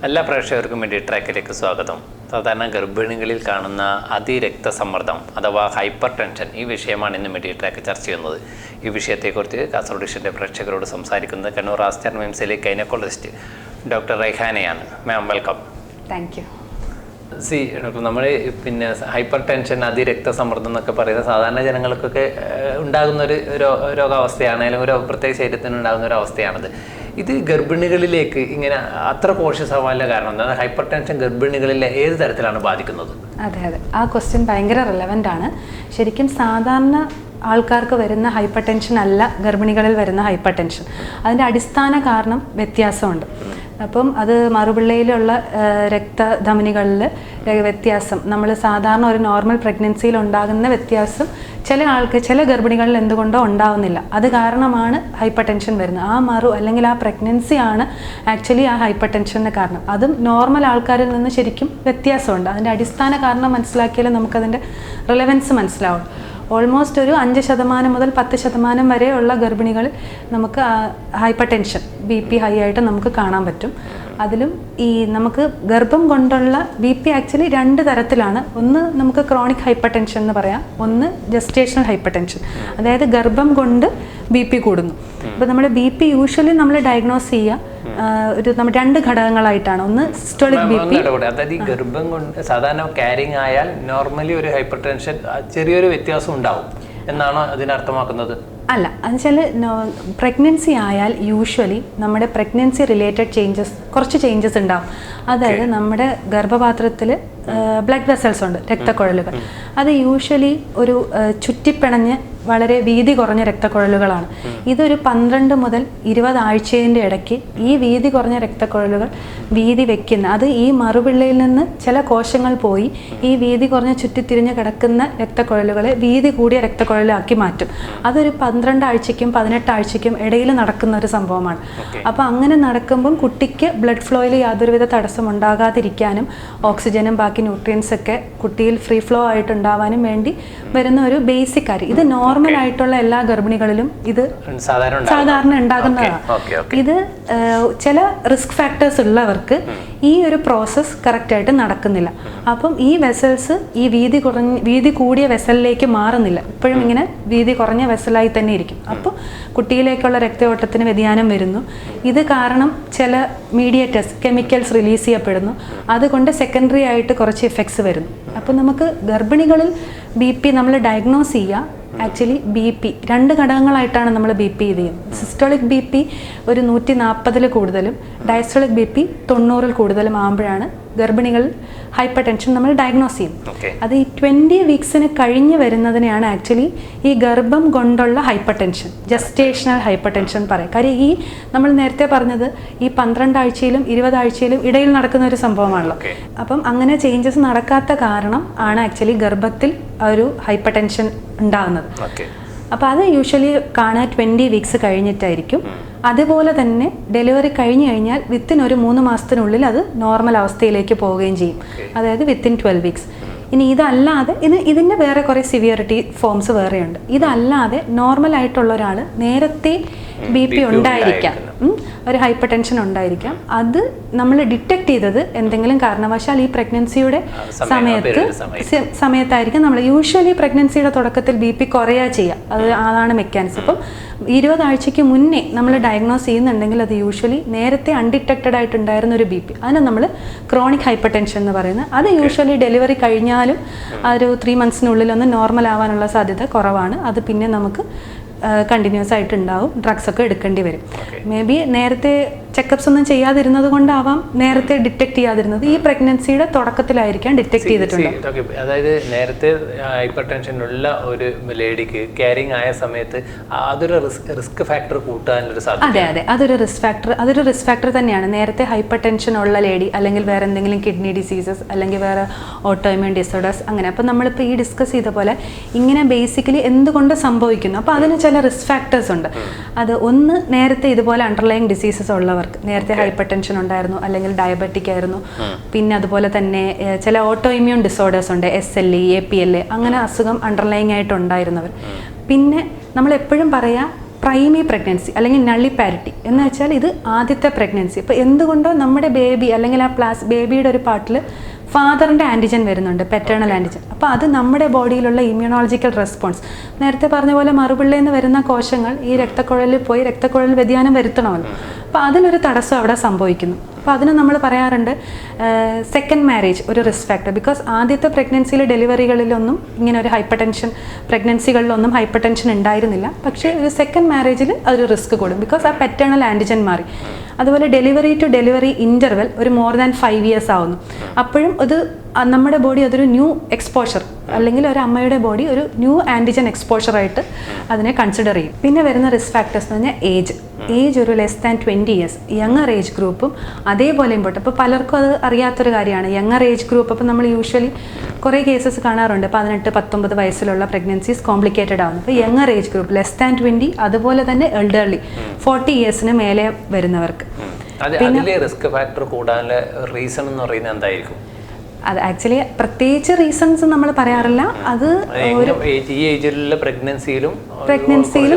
എല്ലാ പ്രേക്ഷകർക്കും വേണ്ടി ട്രാക്കിലേക്ക് സ്വാഗതം. സാധാരണ ഗർഭിണികളിൽ കാണുന്ന അതിരക്തസമ്മർദ്ദം അഥവാ ഹൈപ്പർ ടെൻഷൻ ഈ വിഷയമാണ് ഇന്ന് മെഡി ട്രാക്ക് ചർച്ച ചെയ്യുന്നത്. ഈ വിഷയത്തെക്കുറിച്ച് കാസർഗോഡ് ഡിസ്ട്രിക്റ്റിൻ്റെ പ്രേക്ഷകരോട് സംസാരിക്കുന്നത് കണ്ണൂർ ആസ്റ്റർ മിംസിലെ ഗൈനക്കോളജിസ്റ്റ് ഡോക്ടർ റൈഹാനയാണ്. Ma'am welcome. Thank you. Doctor, നമ്മൾ ഹൈപ്പർ ടെൻഷൻ അതിരക്തസമ്മർദ്ദം എന്നൊക്കെ പറയുന്നത് സാധാരണ ജനങ്ങൾക്കൊക്കെ ഉണ്ടാകുന്ന ഒരു രോഗാവസ്ഥയാണ്, അല്ലെങ്കിൽ ഒരു പ്രത്യേക ശരീരത്തിന് ഉണ്ടാകുന്ന ഒരു അവസ്ഥയാണത്. ഇത് ഗർഭിണികളിലേക്ക് ഇങ്ങനെ അത്ര കോഷ്യസ് ആവാനുള്ള കാരണം എന്താണ്? ഹൈപ്പർ ടെൻഷൻ ഗർഭിണികളിലെ ഏത് തരത്തിലാണ് ബാധിക്കുന്നത്? അതെ, ആ ക്വസ്റ്റ്യൻ ഭയങ്കര റെലവൻ്റ് ആണ്. ശരിക്കും സാധാരണ ആൾക്കാർക്ക് വരുന്ന ഹൈപ്പർ ടെൻഷൻ അല്ല ഗർഭിണികളിൽ വരുന്ന ഹൈപ്പർ ടെൻഷൻ. അതിൻ്റെ അടിസ്ഥാന കാരണം വ്യത്യാസമുണ്ട്. അപ്പം അത് മറുപിള്ളയിലുള്ള രക്തധമനികളിൽ വ്യത്യാസം, നമ്മൾ സാധാരണ ഒരു നോർമൽ പ്രഗ്നൻസിയിൽ ഉണ്ടാകുന്ന വ്യത്യാസം ചില ഗർഭിണികളിൽ എന്തുകൊണ്ടോ ഉണ്ടാവുന്നില്ല. അത് കാരണമാണ് ഹൈപ്പർ ടെൻഷൻ വരുന്നത്. അല്ലെങ്കിൽ ആ പ്രഗ്നൻസി ആണ് ആക്ച്വലി ആ ഹൈപ്പർ ടെൻഷന് കാരണം. അതും നോർമൽ ആൾക്കാരിൽ നിന്ന് ശരിക്കും വ്യത്യാസമുണ്ട്. അതിൻ്റെ അടിസ്ഥാന കാരണം മനസ്സിലാക്കിയാലേ നമുക്കതിൻ്റെ റിലവൻസ് മനസ്സിലാവും. ഓൾമോസ്റ്റ് ഒരു 5% മുതൽ 10% വരെയുള്ള ഗർഭിണികൾ നമുക്ക് ഹൈപ്പർ ടെൻഷൻ BP ഹൈ ആയിട്ട് നമുക്ക് കാണാൻ പറ്റും. അതിലും ഈ നമുക്ക് ഗർഭം കൊണ്ടുള്ള BP ആക്ച്വലി 2 തരത്തിലാണ്. ഒന്ന് നമുക്ക് ക്രോണിക് ഹൈപ്പർ ടെൻഷൻ എന്ന് പറയാം, ഒന്ന് ജസ്റ്റേഷണൽ ഹൈപ്പർ ടെൻഷൻ. അതായത് ഗർഭം കൊണ്ട് BP കൂടുന്നു. അപ്പോൾ നമ്മുടെ BP യൂഷ്വലി നമ്മൾ ഡയഗ്നോസ് ചെയ്യുക നമ്മൾ 2 ഘടകങ്ങളായിട്ടാണ്. ഒന്ന് സിസ്റ്റോളിക് BP. അതായത് ഈ ഗർഭം കൊണ്ട് സാധാരണ ക്യാരിങ് ആയാൽ നോർമലി ഒരു ഹൈപ്പർ ടെൻഷൻ ചെറിയൊരു വ്യത്യാസം ഉണ്ടാവും എന്നാണോ അതിനർത്ഥമാക്കുന്നത്? അല്ല, എന്നുവെച്ചാൽ പ്രഗ്നൻസി ആയാൽ യൂഷ്വലി നമ്മുടെ പ്രഗ്നൻസി റിലേറ്റഡ് കുറച്ച് ചേഞ്ചസ് ഉണ്ടാവും. അതായത് നമ്മുടെ ഗർഭപാത്രത്തിൽ ബ്ലഡ് വെസൽസ് ഉണ്ട്, രക്തക്കുഴലുകൾ. അത് യൂഷ്വലി ഒരു ചുറ്റിപ്പിണഞ്ഞ് വളരെ വീതി കുറഞ്ഞ രക്തക്കുഴലുകളാണ്. ഇതൊരു 12 മുതൽ 20 ആഴ്ചയുടെ ഇടയ്ക്ക് ഈ വീതി കുറഞ്ഞ രക്തക്കുഴലുകൾ വീതി വെക്കുന്ന, അത് ഈ മറുപിള്ളയിൽ നിന്ന് ചില കോശങ്ങൾ പോയി ഈ വീതി കുറഞ്ഞ ചുറ്റിത്തിരിഞ്ഞ് കിടക്കുന്ന രക്തക്കുഴലുകളെ വീതി കൂടിയ രക്തക്കുഴലാക്കി മാറ്റും. അതൊരു 12 ആഴ്ചയ്ക്കും 18 ആഴ്ചയ്ക്കും ഇടയിൽ നടക്കുന്ന ഒരു സംഭവമാണ്. അപ്പോൾ അങ്ങനെ നടക്കുമ്പം കുട്ടിക്ക് ബ്ലഡ് ഫ്ലോയിൽ യാതൊരുവിധ തടസ്സം ഉണ്ടാകാതിരിക്കാനും ഓക്സിജനും ബാക്കി ന്യൂട്രിയൻസ് ഒക്കെ കുട്ടിയിൽ ഫ്രീ ഫ്ലോ ആയിട്ടുണ്ടാവാനും വേണ്ടി വരുന്ന ഒരു ബേസിക് കാര്യം. ഇത് നോർമൽ ആയിട്ടുള്ള എല്ലാ ഗർഭിണികളിലും ഇത് സാധാരണ ഉണ്ടാകുന്നതാണ്. ഇത് ചില റിസ്ക് ഫാക്ടേഴ്സ് ഉള്ളവർക്ക് ഈ ഒരു പ്രോസസ്സ് കറക്റ്റായിട്ട് നടക്കുന്നില്ല. അപ്പം ഈ വെസൽസ് ഈ വീതി കൂടിയ വെസലിലേക്ക് മാറുന്നില്ല, ഇപ്പോഴും ഇങ്ങനെ വീതി കുറഞ്ഞ വെസലായി തന്നെ ഇരിക്കും. അപ്പോൾ കുട്ടിയിലേക്കുള്ള രക്തയോട്ടത്തിന് വ്യതിയാനം വരുന്നു. ഇത് കാരണം ചില മീഡിയേറ്റേഴ്സ് കെമിക്കൽസ് റിലീസ് ചെയ്യപ്പെടുന്നു. അതുകൊണ്ട് സെക്കൻഡറി ആയിട്ട് കുറച്ച് ഇഫക്ട്സ് വരുന്നു. അപ്പോൾ നമുക്ക് ഗർഭിണികളിൽ BP നമ്മൾ ഡയഗ്നോസ് ചെയ്യുക. ആക്ച്വലി BP 2 ഘടകങ്ങളായിട്ടാണ് നമ്മൾ BP ഇത് ചെയ്യുന്നത്. സിസ്റ്റോളിക് BP ഒരു 140 കൂടുതലും ഡയസ്റ്റോളിക് BP 90 കൂടുതലും ആകുമ്പോഴാണ് ഗർഭിണികളിൽ ഹൈപ്പർ ടെൻഷൻ നമ്മൾ ഡയഗ്നോസ് ചെയ്യും. അത് ഈ 20 വീക്സിന് കഴിഞ്ഞ് വരുന്നതിനെയാണ് ആക്ച്വലി ഈ ഗർഭം കൊണ്ടുള്ള hyper tension, gestational hyper tension പറയും. കാര്യം ഈ നമ്മൾ നേരത്തെ പറഞ്ഞത് ഈ 12 ആഴ്ചയിലും 20 ആഴ്ചയിലും ഇടയിൽ നടക്കുന്ന ഒരു സംഭവമാണല്ലോ. അപ്പം അങ്ങനെ ചേഞ്ചസ് നടക്കാത്ത കാരണം ആണ് ആക്ച്വലി ഗർഭത്തിൽ ഒരു ഹൈപ്പർ ടെൻഷൻ ഉണ്ടാകുന്നത്. അപ്പോൾ അത് യൂഷ്വലി കാണാൻ 20 വീക്സ് കഴിഞ്ഞിട്ടായിരിക്കും. അതുപോലെ തന്നെ ഡെലിവറി കഴിഞ്ഞ് കഴിഞ്ഞാൽ വിത്തിൻ ഒരു 3 മാസത്തിനുള്ളിൽ അത് നോർമൽ അവസ്ഥയിലേക്ക് പോവുകയും ചെയ്യും, അതായത് വിത്തിൻ 12 വീക്സ്. ഇനി ഇതല്ലാതെ ഇതിൻ്റെ വേറെ കുറേ സിവിയറിറ്റി ഫോംസ് വേറെയുണ്ട്. ഇതല്ലാതെ നോർമൽ ആയിട്ടുള്ള ഒരാൾ നേരത്തെ BP ഉണ്ടായിരിക്കാം, ഒരു ഹൈപ്പർ ടെൻഷൻ ഉണ്ടായിരിക്കാം. അത് നമ്മൾ ഡിറ്റക്ട് ചെയ്തത് എന്തെങ്കിലും കാരണവശാൽ ഈ പ്രഗ്നൻസിയുടെ സമയത്തായിരിക്കും. നമ്മൾ യൂഷ്വലി പ്രഗ്നൻസിയുടെ തുടക്കത്തിൽ BP കുറയുക ചെയ്യുക, അതാണ് മെക്കാനിസം. അപ്പം 20 ആഴ്ചയ്ക്ക് മുന്നേ നമ്മൾ ഡയഗ്നോസ് ചെയ്യുന്നുണ്ടെങ്കിൽ അത് യൂഷ്വലി നേരത്തെ അൺഡിറ്റക്റ്റഡ് ആയിട്ടുണ്ടായിരുന്ന ഒരു BP, അതിനെ നമ്മൾ ക്രോണിക് ഹൈപ്പർ ടെൻഷൻ എന്ന് പറയുന്നത്. അത് യൂഷ്വലി ഡെലിവറി കഴിഞ്ഞാലും ഒരു 3 മന്ത്സിനുള്ളിലൊന്ന് നോർമൽ ആവാനുള്ള സാധ്യത കുറവാണ്. അത് പിന്നെ നമുക്ക് കണ്ടിന്യൂസ് ആയിട്ടുണ്ടാവും, ഡ്രഗ്സ് ഒക്കെ എടുക്കേണ്ടി വരും. മേ ബി നേരത്തെ ചെക്കപ്സ് ഒന്നും ചെയ്യാതിരുന്നത് കൊണ്ടാവാം നേരത്തെ ഡിറ്റക്ട് ചെയ്യാതിരുന്നത്. ഈ പ്രഗ്നൻസിയുടെ തുടക്കത്തിലായിരിക്കാം ഡിറ്റക്ട് ചെയ്തിട്ടുണ്ട്. അതായത് നേരത്തെ ഹൈപ്പർ ടെൻഷൻ ഉള്ള ഒരു ലേഡിക്ക് ക്യാരിങ് ആയ സമയത്ത് അതൊരു റിസ്ക് ഫാക്ടർ കൂട്ടാനുള്ള സാധ്യത. അതെ, അതൊരു റിസ്ക് ഫാക്ടർ തന്നെയാണ്. നേരത്തെ ഹൈപ്പർ ടെൻഷൻ ഉള്ള ലേഡി, അല്ലെങ്കിൽ വേറെ എന്തെങ്കിലും കിഡ്നി ഡിസീസസ്, അല്ലെങ്കിൽ വേറെ ഓട്ടോഇമ്യൂൺ ഡിസോർഡേഴ്സ്, അങ്ങനെ. അപ്പോൾ നമ്മളിപ്പോൾ ഈ ഡിസ്കസ് ചെയ്ത പോലെ ഇങ്ങനെ ബേസിക്കലി എന്തുകൊണ്ട് സംഭവിക്കുന്നു, അപ്പോൾ അതിന് ചില റിസ്ക് ഫാക്ടേഴ്സ് ഉണ്ട്. അത് ഒന്ന്, നേരത്തെ ഇതുപോലെ അണ്ടർലൈങ് ഡിസീസസ് ഉള്ളവർക്ക്, നേരത്തെ ഹൈപ്പർ ടെൻഷൻ ഉണ്ടായിരുന്നു, അല്ലെങ്കിൽ ഡയബറ്റിക് ആയിരുന്നു. പിന്നെ അതുപോലെ തന്നെ ചില ഓട്ടോ ഇമ്മ്യൂൺ ഡിസോർഡേഴ്സ് ഉണ്ട്, SLE, APLA, അങ്ങനെ അസുഖം അണ്ടർലൈങ് ആയിട്ട് ഉണ്ടായിരുന്നവർ. പിന്നെ നമ്മൾ എപ്പോഴും പറയാം പ്രൈമി പ്രഗ്നൻസി അല്ലെങ്കിൽ നള്ളി പാരിറ്റി എന്ന് വെച്ചാൽ ഇത് ആദ്യത്തെ പ്രഗ്നൻസി. ഇപ്പോൾ എന്തുകൊണ്ടോ നമ്മുടെ ബേബി അല്ലെങ്കിൽ ആ ബേബിയുടെ ഒരു പാർട്ടിൽ ഫാദറിൻ്റെ ആൻറ്റിജൻ വരുന്നുണ്ട്, പെറ്റേണൽ ആൻറ്റിജൻ. അപ്പോൾ അത് നമ്മുടെ ബോഡിയിലുള്ള ഇമ്മ്യൂണോളജിക്കൽ റെസ്പോൺസ്, നേരത്തെ പറഞ്ഞ പോലെ മറുപിള്ളയിൽ നിന്ന് വരുന്ന കോശങ്ങൾ ഈ രക്തക്കുഴലിൽ പോയി രക്തക്കുഴൽ വ്യതിയാനം വരുത്തണമല്ലോ. അപ്പോൾ അതിനൊരു തടസ്സം അവിടെ സംഭവിക്കുന്നു. അപ്പോൾ അതിന് നമ്മൾ പറയാറുണ്ട് സെക്കൻഡ് മാരേജ് ഒരു റിസ്ക് ഫാക്ടർ. ബിക്കോസ് ആദ്യത്തെ പ്രഗ്നൻസിയിലെ ഡെലിവറികളിലൊന്നും ഇങ്ങനെ ഒരു ഹൈപ്പർ ടെൻഷൻ, പ്രഗ്നൻസികളിലൊന്നും ഹൈപ്പർ ടെൻഷൻ ഉണ്ടായിരുന്നില്ല. പക്ഷേ ഒരു സെക്കൻഡ് മാരേജിൽ അതൊരു റിസ്ക് കൂടും, ബിക്കോസ് ആ പെറ്റേണൽ ആൻറ്റിജൻ മാറി. അതുപോലെ ഡെലിവറി ടു ഡെലിവറി ഇൻ്റർവെൽ ഒരു മോർ ദാൻ 5 years ആവുന്നു. അപ്പോഴും അത് നമ്മുടെ ബോഡി അതൊരു ന്യൂ എക്സ്പോഷർ, അല്ലെങ്കിൽ ഒരു അമ്മയുടെ ബോഡി ഒരു ന്യൂ ആൻറ്റിജൻ എക്സ്പോഷറായിട്ട് അതിനെ കൺസിഡർ ചെയ്യും. പിന്നെ വരുന്ന റിസ്ക് ഫാക്ടേഴ്സ് എന്ന് പറഞ്ഞാൽ ഏജ് ഒരു less than 20 years, younger age ഗ്രൂപ്പും അതേപോലെ ഇമ്പോർട്ടൻ്റ്. അപ്പോൾ പലർക്കും അത് അറിയാത്തൊരു കാര്യമാണ് യങ്ങർ ഏജ് ഗ്രൂപ്പ്. അപ്പോൾ നമ്മൾ യൂഷ്വലി കുറേ കേസസ് കാണാറുണ്ട് 18-19 വയസ്സിലുള്ള പ്രഗ്നൻസീസ് കോംപ്ലിക്കേറ്റഡ് ആവുന്നു. അപ്പോൾ younger age group less than 20, അതുപോലെ തന്നെ എൽഡർലി 40 years മേലെ വരുന്നവർക്ക്. പിന്നെ റിസ്ക് ഫാക്ടർ കൂടാനുള്ള റീസൺ എന്ന് പറയുന്നത് എന്തായിരിക്കും? അത് ആക്ച്വലി പ്രത്യേകിച്ച് റീസൺസ് നമ്മൾ പറയാറില്ല. അത് ഈ ഏജിലുള്ള പ്രഗ്നൻസിയിലും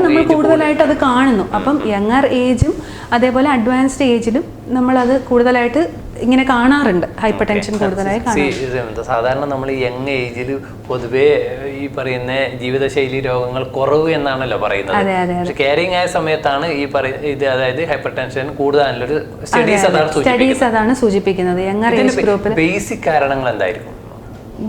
നമ്മൾ കൂടുതലായിട്ട് അത് കാണുന്നു. അപ്പം യങ്ങർ ഏജും അതേപോലെ അഡ്വാൻസ്ഡ് ഏജിലും നമ്മളത് കൂടുതലായിട്ട് ഇങ്ങനെ കാണാറുണ്ട്. ഹൈപ്പർ ടെൻഷൻ കൂടുതലായി കാണാറുണ്ട്. സാധാരണ നമ്മൾ യങ് ഏജിൽ പൊതുവേ ഈ പറയുന്ന ജീവിതശൈലി രോഗങ്ങൾ കുറവ് എന്നാണല്ലോ പറയുന്നത്. പക്ഷെ കെയറിംഗ് ആയ സമയത്താണ് ഈ ഇത്, അതായത് ഹൈപ്പർ ടെൻഷൻ കൂടുതലുള്ളൊരു സ്റ്റഡീസ് അതാണ് സൂചിപ്പിക്കുന്നത്. യങ്ങർ ഏജ് ഗ്രൂപ്പിൽ ബേസിക് കാരണങ്ങൾ എന്തായിരിക്കും?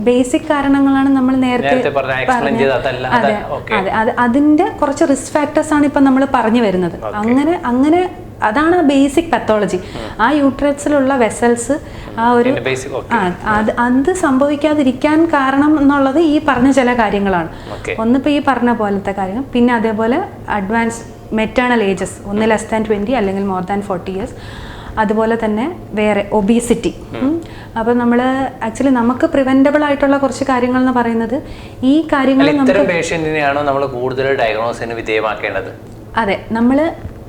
ബേസിക് കാരണങ്ങളാണ് നമ്മൾ നേരത്തെ പറഞ്ഞ. അതെ, അതിന്റെ കുറച്ച് റിസ്ക് ഫാക്ടേഴ്സ് ആണ് ഇപ്പം നമ്മൾ പറഞ്ഞു വരുന്നത്. അങ്ങനെ അതാണ് ബേസിക് പത്തോളജി. ആ യൂട്രസിലുള്ള വെസൽസ് ആ ഒരു അത് സംഭവിക്കാതിരിക്കാൻ കാരണം എന്നുള്ളത് ഈ പറഞ്ഞ ചില കാര്യങ്ങളാണ്. ഒന്നിപ്പോൾ ഈ പറഞ്ഞ പോലത്തെ കാര്യങ്ങൾ, പിന്നെ അതേപോലെ അഡ്വാൻസ് മെറ്റേണൽ ഏജസ്, ഒന്ന് ലെസ് ദാൻ 20 അല്ലെങ്കിൽ മോർ ദാൻ 40 years. അതുപോലെ തന്നെ വേറെ ഒബീസിറ്റി. അപ്പോൾ നമ്മൾ ആക്ച്വലി നമുക്ക് പ്രിവെൻറ്റബിൾ ആയിട്ടുള്ള കുറച്ച് കാര്യങ്ങൾ എന്ന് പറയുന്നത് ഈ കാര്യങ്ങൾ നമുക്ക് പേഷ്യന്റിനെയാണോ നമ്മൾ കൂടുതൽ ഡയഗ്നോസിന് വിധേയമാക്കേണ്ടത്? അതെ, നമ്മൾ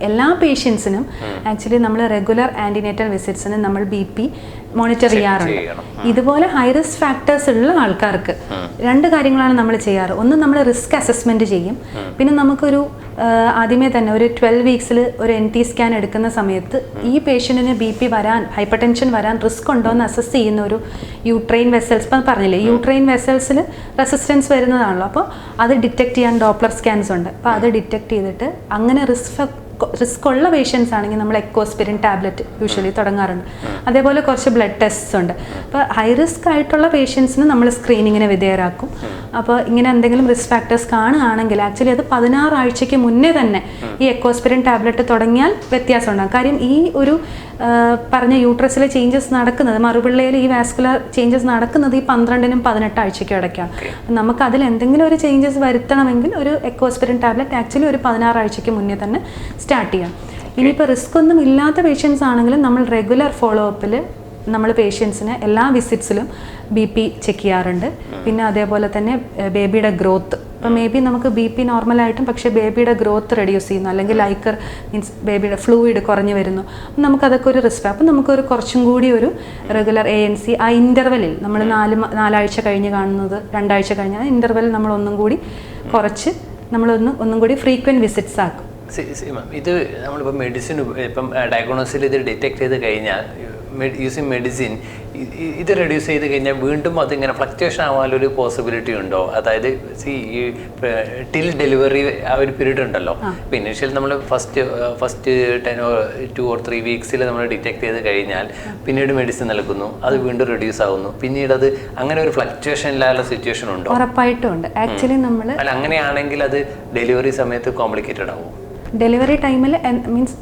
എല്ലാ പേഷ്യൻസിനും ആക്ച്വലി നമ്മൾ റെഗുലർ ആൻറ്റിനേറ്റൽ വിസിറ്റ്സിന് നമ്മൾ BP മോണിറ്റർ ചെയ്യാറുണ്ട്. ഇതുപോലെ ഹൈ റിസ്ക് ഫാക്ടേഴ്സ് ഉള്ള ആൾക്കാർക്ക് 2 കാര്യങ്ങളാണ് നമ്മൾ ചെയ്യാറ്. ഒന്ന്, നമ്മൾ റിസ്ക് അസസ്മെൻറ്റ് ചെയ്യും. പിന്നെ നമുക്കൊരു ആദ്യമേ തന്നെ ഒരു 12 weeks ഒരു NT സ്കാൻ എടുക്കുന്ന സമയത്ത് ഈ പേഷ്യൻറ്റിന് BP വരാൻ, ഹൈപ്പർ ടെൻഷൻ വരാൻ റിസ്ക് ഉണ്ടോ എന്ന് അസസ് ചെയ്യുന്ന ഒരു യൂട്രൈൻ വെസൽസ്, ഇപ്പം പറഞ്ഞില്ലേ യൂട്രൈൻ വെസൽസിൽ റെസിസ്റ്റൻസ് വരുന്നതാണല്ലോ. അപ്പോൾ അത് ഡിറ്റക്ട് ചെയ്യാൻ ഡോപ്ലർ സ്കാൻസ് ഉണ്ട്. അപ്പോൾ അത് ഡിറ്റക്ട് ചെയ്തിട്ട് അങ്ങനെ റിസ്ക് ഉള്ള പേഷ്യൻസ് ആണെങ്കിൽ നമ്മൾ എക്കോസ്പിരിൻ ടാബ്ലറ്റ് യൂഷ്വലി തുടങ്ങാറുണ്ട്. അതേപോലെ കുറച്ച് ബ്ലഡ് ടെസ്റ്റ്സ് ഉണ്ട്. അപ്പോൾ ഹൈ റിസ്ക് ആയിട്ടുള്ള പേഷ്യൻസിന് നമ്മൾ സ്ക്രീനിങ്ങിന് വിധേയരാക്കും. അപ്പോൾ ഇങ്ങനെ എന്തെങ്കിലും റിസ്ക് ഫാക്ടേഴ്സ് കാണുകയാണെങ്കിൽ ആക്ച്വലി അത് 16 ആഴ്ചയ്ക്ക് മുന്നേ തന്നെ ഈ എക്കോസ്പിരിൻ ടാബ്ലറ്റ് തുടങ്ങിയാൽ വ്യത്യാസം ഉണ്ടാകും. കാര്യം ഈ ഒരു പറഞ്ഞ യൂട്രസിലെ ചേഞ്ചസ് നടക്കുന്നത്, മറുപിള്ളയിൽ ഈ വാസ്കുലർ ചേഞ്ചസ് നടക്കുന്നത് ഈ 12-18 ആഴ്ചയ്ക്കും ഇടയ്ക്കാണ്. നമുക്ക് അതിൽ എന്തെങ്കിലും ഒരു ചേഞ്ചസ് വരുത്തണമെങ്കിൽ ഒരു എക്കോസ്പിരിൻ ടാബ്ലറ്റ് ആക്ച്വലി ഒരു 16 ആഴ്ചയ്ക്ക് മുന്നേ തന്നെ സ്റ്റാർട്ട് ചെയ്യാം. ഇനിയിപ്പോൾ റിസ്ക് ഒന്നും ഇല്ലാത്ത പേഷ്യൻസ് ആണെങ്കിലും നമ്മൾ റെഗുലർ ഫോളോ അപ്പിൽ നമ്മൾ പേഷ്യൻസിന് എല്ലാ വിസിറ്റ്സിലും BP ചെക്ക് ചെയ്യാറുണ്ട്. പിന്നെ അതേപോലെ തന്നെ ബേബിയുടെ ഗ്രോത്ത്, ഇപ്പോൾ മേ ബി നമുക്ക് BP നോർമലായിട്ടും പക്ഷേ ബേബിയുടെ ഗ്രോത്ത് റെഡ്യൂസ് ചെയ്യുന്നു, അല്ലെങ്കിൽ ലൈക്കർ മീൻസ് ബേബിയുടെ ഫ്ലൂയിഡ് കുറഞ്ഞു വരുന്നു. അപ്പം നമുക്കതൊക്കെ ഒരു റിസ്ക്. അപ്പം നമുക്കൊരു കുറച്ചും കൂടി ഒരു റെഗുലർ ANC ആ ഇൻ്റർവെല്ലിൽ നമ്മൾ 4 ആഴ്ച കഴിഞ്ഞ് കാണുന്നത് 2 ആഴ്ച കഴിഞ്ഞാൽ ഇൻ്റർവെല്ലിൽ നമ്മൾ ഒന്നും കൂടി കുറച്ച് ഒന്നും കൂടി ഫ്രീക്വൻറ്റ് വിസിറ്റ്സ് ആക്കും. ഇത് നമ്മളിപ്പോൾ മെഡിസിൻ ഇപ്പം ഡയഗ്നോസിൽ ഇത് ഡിറ്റക്ട് ചെയ്ത് കഴിഞ്ഞാൽ യൂസിങ് മെഡിസിൻ ഇത് റെഡ്യൂസ് ചെയ്ത് കഴിഞ്ഞാൽ വീണ്ടും അതിങ്ങനെ ഫ്ലക്ച്വേഷൻ ആവാനൊരു പോസിബിലിറ്റി ഉണ്ടോ? അതായത് ഈ ടിൽ ഡെലിവറി ആ ഒരു പീരീഡ് ഉണ്ടല്ലോ. ഇപ്പോൾ ഇനീഷ്യൽ നമ്മൾ ഫസ്റ്റ് 2 or 3 weeks നമ്മൾ ഡിറ്റക്ട് ചെയ്ത് കഴിഞ്ഞാൽ പിന്നീട് മെഡിസിൻ നൽകുന്നു, അത് വീണ്ടും റെഡ്യൂസ് ആവുന്നു, പിന്നീട് അത് അങ്ങനെ ഒരു ഫ്ലക്ച്വേഷൻ ഇല്ലാത്ത സിറ്റുവേഷൻ ഉണ്ടോ? ഉറപ്പായിട്ടും ഉണ്ട്. ആക്ച്വലി നമ്മൾ അങ്ങനെയാണെങ്കിൽ അത് ഡെലിവറി സമയത്ത് കോംപ്ലിക്കേറ്റഡ് ആവും. ഡെലിവറി ടൈമിൽ മീൻസ്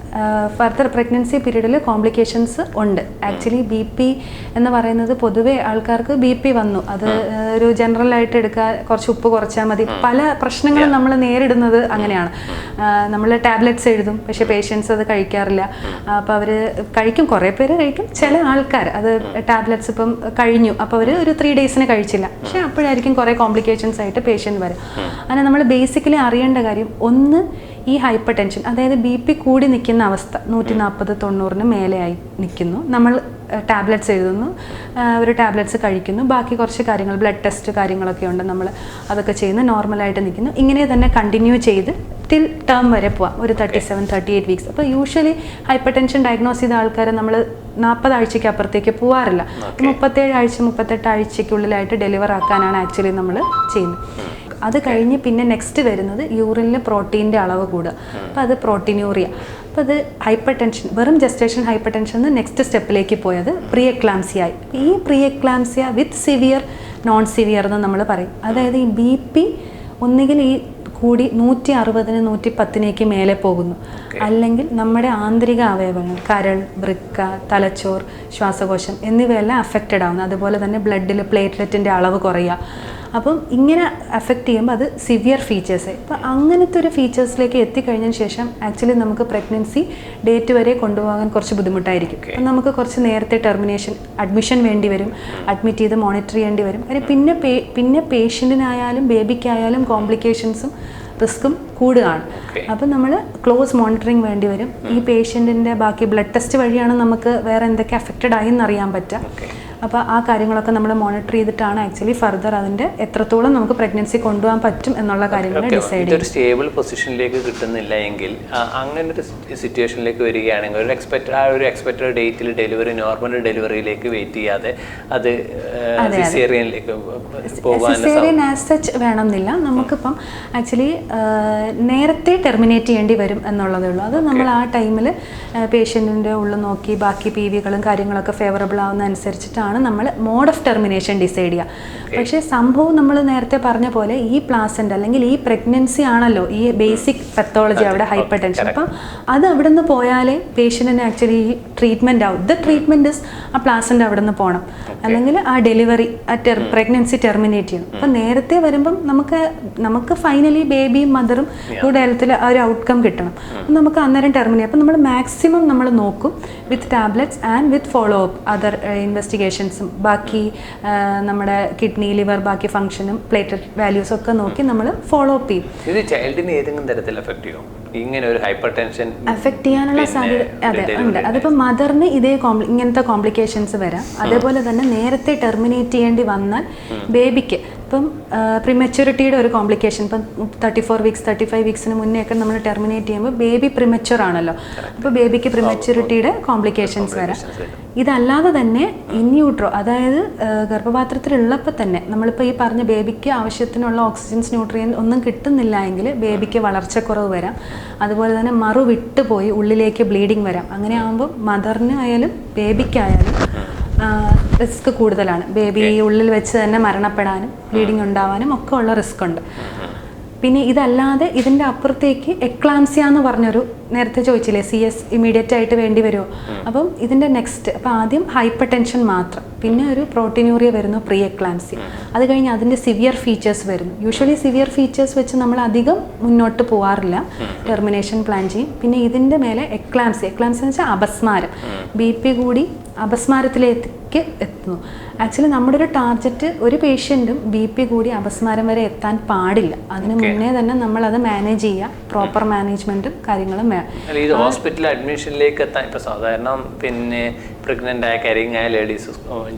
ഫർദർ പ്രഗ്നൻസി പീരീഡിൽ കോംപ്ലിക്കേഷൻസ് ഉണ്ട്. ആക്ച്വലി BP എന്ന് പറയുന്നത് പൊതുവേ ആൾക്കാർക്ക് BP വന്നു, അത് ഒരു ജനറലായിട്ട് എടുക്കുക, കുറച്ച് ഉപ്പ് കുറച്ചാൽ മതി. പല പ്രശ്നങ്ങളും നമ്മൾ നേരിടുന്നത് അങ്ങനെയാണ്. നമ്മൾ ടാബ്ലറ്റ്സ് എഴുതും, പക്ഷേ പേഷ്യൻസ് അത് കഴിക്കാറില്ല. അപ്പോൾ അവർ കഴിക്കും, കുറേ പേര് കഴിക്കും. ചില ആൾക്കാർ അത് ടാബ്ലറ്റ്സ് ഇപ്പം കഴിഞ്ഞു, അപ്പോൾ അവർ ഒരു 3 days കഴിച്ചില്ല, പക്ഷേ അപ്പോഴായിരിക്കും കുറേ കോംപ്ലിക്കേഷൻസ് ആയിട്ട് പേഷ്യൻ്റ് വരും. അങ്ങനെ നമ്മൾ ബേസിക്കലി അറിയേണ്ട കാര്യം, ഒന്ന് ഈ ഹൈപ്പർ ടെൻഷൻ, അതായത് BP കൂടി നിൽക്കുന്ന അവസ്ഥ 140-90 മേലെയായി നിൽക്കുന്നു, നമ്മൾ ടാബ്ലറ്റ്സ് എഴുതുന്നു, ഒരു ടാബ്ലറ്റ്സ് കഴിക്കുന്നു, ബാക്കി കുറച്ച് കാര്യങ്ങൾ ബ്ലഡ് ടെസ്റ്റ് കാര്യങ്ങളൊക്കെ ഉണ്ട്, നമ്മൾ അതൊക്കെ ചെയ്യുന്നു, നോർമലായിട്ട് നിൽക്കുന്നു. ഇങ്ങനെ തന്നെ കണ്ടിന്യൂ ചെയ്ത് ടിൽ ടേം വരെ പോവാം, ഒരു 37-38 വീക്സ്. അപ്പോൾ യൂഷ്വലി ഹൈപ്പർ ടെൻഷൻ ഡയഗ്നോസ് ചെയ്ത ആൾക്കാരെ നമ്മൾ 40 ആഴ്ചയ്ക്ക് അപ്പുറത്തേക്ക് പോകാറില്ല. 37 ആഴ്ച 38 ആഴ്ചയ്ക്കുള്ളിലായിട്ട് ഡെലിവർ ആക്കാനാണ് ആക്ച്വലി നമ്മൾ ചെയ്യുന്നത്. അത് കഴിഞ്ഞ് പിന്നെ നെക്സ്റ്റ് വരുന്നത് യൂറിനിൽ പ്രോട്ടീൻ്റെ അളവ് കൂടുക. അപ്പോൾ അത് പ്രോട്ടീനൂറിയ. അപ്പോൾ അത് ഹൈപ്പർ ടെൻഷൻ, വെറും ജസ്റ്റേഷൻ ഹൈപ്പർ ടെൻഷൻ നിന്ന് നെക്സ്റ്റ് സ്റ്റെപ്പിലേക്ക് പോയത് പ്രീ എക്ലാംസിയ ആയി. ഈ പ്രീ എക്ലാംസിയ വിത്ത് സിവിയർ നോൺ സിവിയർ എന്ന് നമ്മൾ പറയും. അതായത് ഈ BP ഒന്നുകിൽ ഈ കൂടി 160-110 മേലെ പോകുന്നു, അല്ലെങ്കിൽ നമ്മുടെ ആന്തരിക അവയവങ്ങൾ കരൾ, വൃക്ക, തലച്ചോർ, ശ്വാസകോശം എന്നിവയെല്ലാം അഫക്റ്റഡ് ആവുന്നു. അതുപോലെ തന്നെ ബ്ലഡിൽ പ്ലേറ്റ്ലെറ്റിൻ്റെ അളവ് കുറയുക. അപ്പം ഇങ്ങനെ അഫക്റ്റ് ചെയ്യുമ്പോൾ അത് സിവിയർ ഫീച്ചേഴ്സ്. ഇപ്പം അങ്ങനത്തെ ഒരു ഫീച്ചേഴ്സിലേക്ക് എത്തിക്കഴിഞ്ഞതിന് ശേഷം ആക്ച്വലി നമുക്ക് പ്രഗ്നൻസി ഡേറ്റ് വരെ കൊണ്ടുപോകാൻ കുറച്ച് ബുദ്ധിമുട്ടായിരിക്കും. അപ്പം നമുക്ക് കുറച്ച് നേരത്തെ ടെർമിനേഷൻ, അഡ്മിഷൻ വേണ്ടി വരും, അഡ്മിറ്റ് ചെയ്ത് മോണിറ്റർ ചെയ്യേണ്ടി വരും. കാര്യം പിന്നെ പേഷ്യൻറ്റിനായാലും ബേബിക്കായാലും കോംപ്ലിക്കേഷൻസും റിസ്ക്കും കൂടുകയാണ്. അപ്പം നമ്മൾ ക്ലോസ് മോണിറ്ററിങ് വേണ്ടി വരും. ഈ പേഷ്യൻറ്റിൻ്റെ ബാക്കി ബ്ലഡ് ടെസ്റ്റ് വഴിയാണ് നമുക്ക് വേറെ എന്തൊക്കെ അഫക്റ്റഡ് ആയി എന്നറിയാൻ പറ്റുക. അപ്പോൾ ആ കാര്യങ്ങളൊക്കെ നമ്മൾ മോണിറ്റർ ചെയ്തിട്ടാണ് ആക്ച്വലി ഫർദർ അതിൻ്റെ എത്രത്തോളം നമുക്ക് പ്രഗ്നൻസി കൊണ്ടുപോകാൻ പറ്റും എന്നുള്ള കാര്യങ്ങൾ ഡിസൈഡ് ചെയ്യും. ഒരു സ്റ്റേബിൾ പൊസിഷനിലേക്ക് കിട്ടുന്നില്ല എങ്കിൽ അങ്ങനെ ഒരു സിറ്റുവേഷനിലേക്ക് വരികയാണെങ്കിൽ ഒരു എക്സ്പെക്റ്റഡ് ഡേറ്റിൽ ഡെലിവറി, നോർമൽ ഡെലിവറിയിലേക്ക് വെയിറ്റ് ചെയ്യാതെ അത് സിസേറിയനിലേക്ക് പോകാൻ സിസേറിയൻ ആസ് സച്ച് വേണമെന്നില്ല. നമുക്കിപ്പം ആക്ച്വലി നേരത്തെ ടെർമിനേറ്റ് ചെയ്യേണ്ടി വരും എന്നുള്ളതേ ഉള്ളൂ. അത് നമ്മൾ ആ ടൈമിൽ പേഷ്യൻറ്റിൻ്റെ ഉള്ളിൽ നോക്കി ബാക്കി PVകളും കാര്യങ്ങളൊക്കെ ഫേവറബിൾ ആവുന്ന അനുസരിച്ചിട്ടാണ് നമ്മൾ മോഡ് ഓഫ് ടെർമിനേഷൻ ഡിസൈഡ് ചെയ്യുക. പക്ഷേ സംഭവം നമ്മൾ നേരത്തെ പറഞ്ഞ പോലെ ഈ പ്ലാസൻ്റ് അല്ലെങ്കിൽ ഈ പ്രഗ്നൻസി ആണല്ലോ ഈ ബേസിക് പത്തോളജി അവിടെ ഹൈപ്പർ ടെൻഷൻ. അപ്പം അത് അവിടെ നിന്ന് പോയാലേ പേഷ്യൻറ്റിന് ആക്ച്വലി ഈ ട്രീറ്റ്മെൻറ്റ് ആവും. ദ ട്രീറ്റ്മെൻറ്റ് ഇസ് ആ പ്ലാസൻ്റ് അവിടെ നിന്ന് പോകണം, അല്ലെങ്കിൽ ആ ഡെലിവറി പ്രഗ്നൻസി ടെർമിനേറ്റ് ചെയ്യണം. അപ്പം നേരത്തെ വരുമ്പം നമുക്ക് ഫൈനലി ബേബിയും മദറും ഗുഡ് ഹെൽത്തിൽ ആ ഒരു ഔട്ട്കം കിട്ടണം. നമുക്ക് അന്നേരം ടെർമിനേറ്റ്. അപ്പം നമ്മൾ മാക്സിമം നമ്മൾ നോക്കും with tablets and with follow up other ഇൻവെസ്റ്റിഗേഷൻസും ബാക്കി നമ്മുടെ കിഡ്നി, ലിവർ, ബാക്കി ഫംഗ്ഷനും പ്ലേറ്റ്ലെറ്റ് വാല്യൂസും ഒക്കെ നോക്കി നമ്മൾ ഫോളോ അപ്പ് ചെയ്യും. ഇത് ചൈൽഡിനെ ഏതെങ്കിലും തരത്തിൽ എഫക്ട് ചെയ്യും ഇങ്ങനെ ഒരു ഹൈപ്പർ ടെൻഷൻ എഫക്ട് ചെയ്യാനുള്ള സാധ്യത അതെ ഉണ്ട്. അതിപ്പോൾ മദറിന് ഇങ്ങനത്തെ കോംപ്ലിക്കേഷൻസ് വരാം. അതേപോലെ തന്നെ നേരത്തെ ടെർമിനേറ്റ് ചെയ്യേണ്ടി വന്നാൽ ബേബിക്ക് ഇപ്പം പ്രിമച്യൂരിറ്റിയുടെ ഒരു കോംപ്ലിക്കേഷൻ, ഇപ്പം 34 വീക്സ് 35 വീക്സിന് മുന്നേ ഒക്കെ നമ്മൾ ടെർമിനേറ്റ് ചെയ്യുമ്പോൾ ബേബി പ്രിമച്യൂർ ആണല്ലോ. അപ്പോൾ ബേബിക്ക് പ്രിമച്യൂരിറ്റിയുടെ കോംപ്ലിക്കേഷൻസ് വരാം. ഇതല്ലാതെ തന്നെ ഇൻയൂട്രോ, അതായത് ഗർഭപാത്രത്തിലുള്ളപ്പോൾ തന്നെ നമ്മളിപ്പോൾ ഈ പറഞ്ഞ ബേബിക്ക് ആവശ്യത്തിനുള്ള ഓക്സിജൻസ്, ന്യൂട്രിയൻ ഒന്നും കിട്ടുന്നില്ല എങ്കിൽ ബേബിക്ക് വളർച്ചക്കുറവ് വരാം. അതുപോലെ തന്നെ വിട്ടുപോയി ഉള്ളിലേക്ക് ബ്ലീഡിങ് വരാം. അങ്ങനെ ആകുമ്പോൾ മദറിന് ആയാലും ബേബിക്കായാലും റിസ്ക് കൂടുതലാണ്. ബേബി ഉള്ളിൽ വെച്ച് തന്നെ മരണപ്പെടാനും ബ്ലീഡിങ് ഉണ്ടാവാനും ഒക്കെ ഉള്ള റിസ്ക് ഉണ്ട്. പിന്നെ ഇതല്ലാതെ ഇതിൻ്റെ അപ്പുറത്തേക്ക് എക്ലാംസിയ എന്ന് പറഞ്ഞൊരു, നേരത്തെ ചോദിച്ചില്ലേ CS ഇമ്മീഡിയറ്റ് ആയിട്ട് വേണ്ടി വരുമോ, അപ്പം ഇതിൻ്റെ നെക്സ്റ്റ്, അപ്പോൾ ആദ്യം ഹൈപ്പർ ടെൻഷൻ മാത്രം, പിന്നെ ഒരു പ്രോട്ടീനൂറിയ വരുന്നു, പ്രീ എക്ലാംസിയ. അത് കഴിഞ്ഞ് അതിൻ്റെ സിവിയർ ഫീച്ചേഴ്സ് വരുന്നു. യൂഷ്വലി സിവിയർ ഫീച്ചേഴ്സ് വെച്ച് നമ്മൾ അധികം മുന്നോട്ട് പോകാറില്ല, ടെർമിനേഷൻ പ്ലാൻ ചെയ്യും. പിന്നെ ഇതിൻ്റെ മേലെ എക്ലാംസിയ എന്ന് വെച്ചാൽ അപസ്മാരം, BP കൂടി അപസ്മാരത്തിലേക്ക് എത്തുന്നു. ആക്ച്വലി നമ്മുടെ ഒരു ടാർഗറ്റ് ഒരു പേഷ്യൻറ്റും BP കൂടി അപസ്മാരം വരെ എത്താൻ പാടില്ല. അതിന് മുന്നേ തന്നെ നമ്മൾ അത് മാനേജ് ചെയ്യുക, പ്രോപ്പർ മാനേജ്മെൻറ്റും കാര്യങ്ങളും വേണം. ഇത് ഹോസ്പിറ്റൽ അഡ്മിഷനിലേക്ക് എത്താൻ ഇപ്പോൾ സാധാരണ പിന്നെ പ്രഗ്നൻ്റ് ആയ കരിങ് ആയ ലേഡീസ്